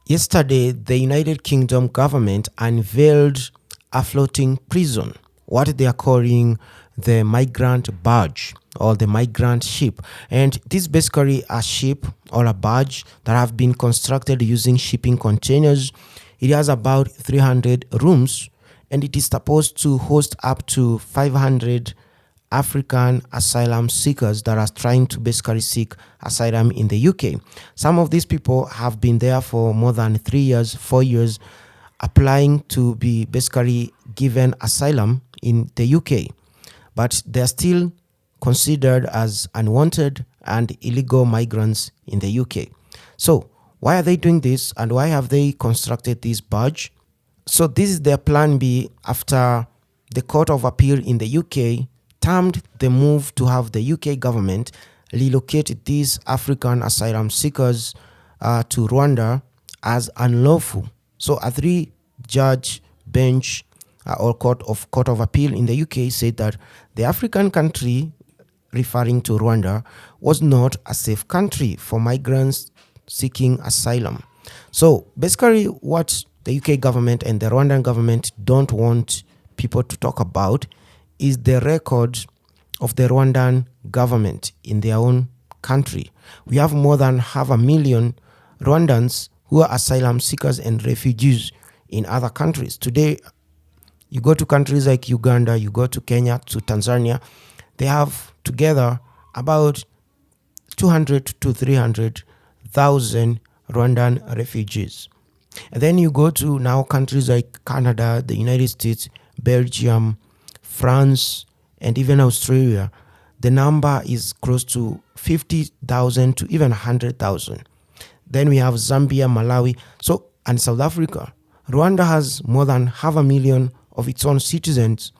Yesterday, the United Kingdom government unveiled a floating prison, what they are calling the migrant barge or the migrant ship. And this is basically a ship or a barge that have been constructed using shipping containers. It has about 300 rooms and it is supposed to host up to 500 African asylum seekers that are trying to basically seek asylum in the UK. Some of these people have been there for more than 3 years, 4 years, applying to be basically given asylum in the UK. But they're still considered as unwanted and illegal migrants in the UK. So why are they doing this and why have they constructed this barge? So this is their plan B after the Court of Appeal in the UK termed the move to have the UK government relocate these African asylum seekers to Rwanda as unlawful. So a 3-judge bench or court of appeal in the UK said that the African country, referring to Rwanda, was not a safe country for migrants seeking asylum. So basically what the UK government and the Rwandan government don't want people to talk about is the record of the Rwandan government in their own country. We have more than 500,000 Rwandans who are asylum seekers and refugees in other countries. Today, you go to countries like Uganda, you go to Kenya, to Tanzania, they have together about 200 to 300,000 Rwandan refugees. And then you go to now countries like Canada, the United States, Belgium, France, and even Australia. The number is close to 50,000 to even 100,000. Then we have Zambia, Malawi, and South Africa. Rwanda has more than 500,000 of its own citizens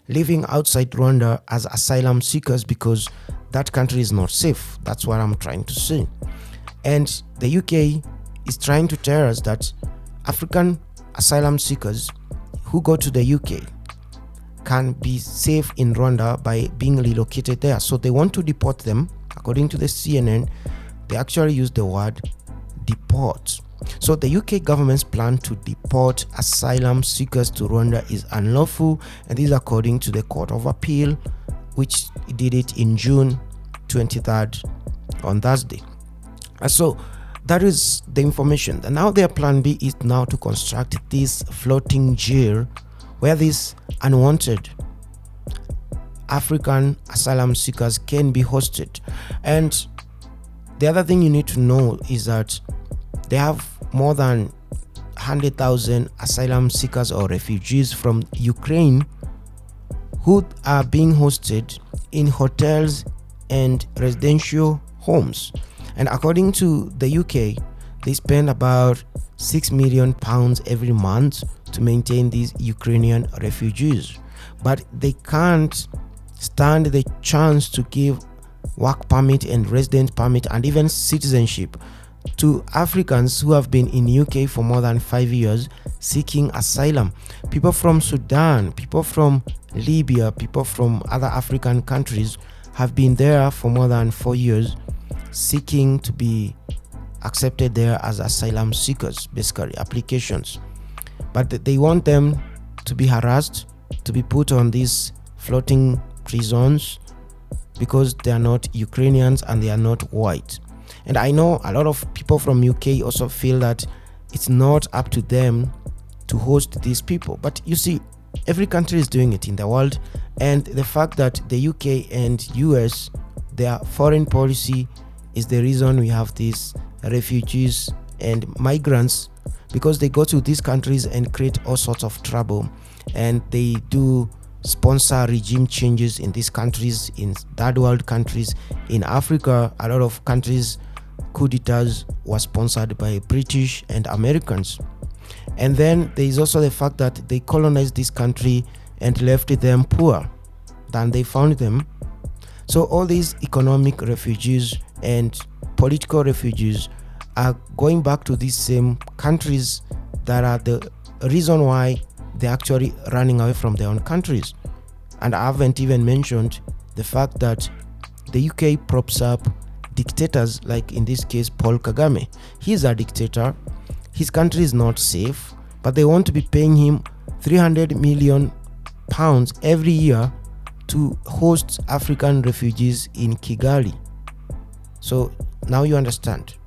living outside Rwanda as asylum seekers because that country is not safe. That's what I'm trying to say. And the UK is trying to tell us that African asylum seekers who go to the UK can be safe in Rwanda by being relocated there. So they want to deport them. According to the CNN, they actually use the word deport. So the UK government's plan to deport asylum seekers to Rwanda is unlawful, and this is according to the Court of Appeal, which did it in June 23rd on Thursday. So that is the information. And now their plan B is now to construct this floating jail where these unwanted African asylum seekers can be hosted. And the other thing you need to know is that they have more than 100,000 asylum seekers or refugees from Ukraine who are being hosted in hotels and residential homes. And according to the UK, they spend about £6 million every month to maintain these Ukrainian refugees. But they can't stand the chance to give work permit and resident permit and even citizenship to Africans who have been in UK for more than 5 years seeking asylum. People from Sudan, people from Libya, people from other African countries have been there for more than 4 years seeking to be accepted there as asylum seekers, basically applications. But they want them to be harassed, to be put on these floating prisons because they are not Ukrainians and they are not white. And I know a lot of people from UK also feel that it's not up to them to host these people. But you see, every country is doing it in the world, and the fact that the UK and US, their foreign policy is the reason we have these refugees and migrants, because they go to these countries and create all sorts of trouble, and they do sponsor regime changes in these countries, in third world countries. In Africa, a lot of countries, coup d'etats were sponsored by British and Americans. And then there is also the fact that they colonized this country and left them poor than they found them. So all these economic refugees and political refugees are going back to these same countries that are the reason why they're actually running away from their own countries. And I haven't even mentioned the fact that the UK props up dictators, like in this case Paul Kagame. He's a dictator. his country is not safe, but they want to be paying him 300 million pounds every year to host African refugees in Kigali. So now you understand.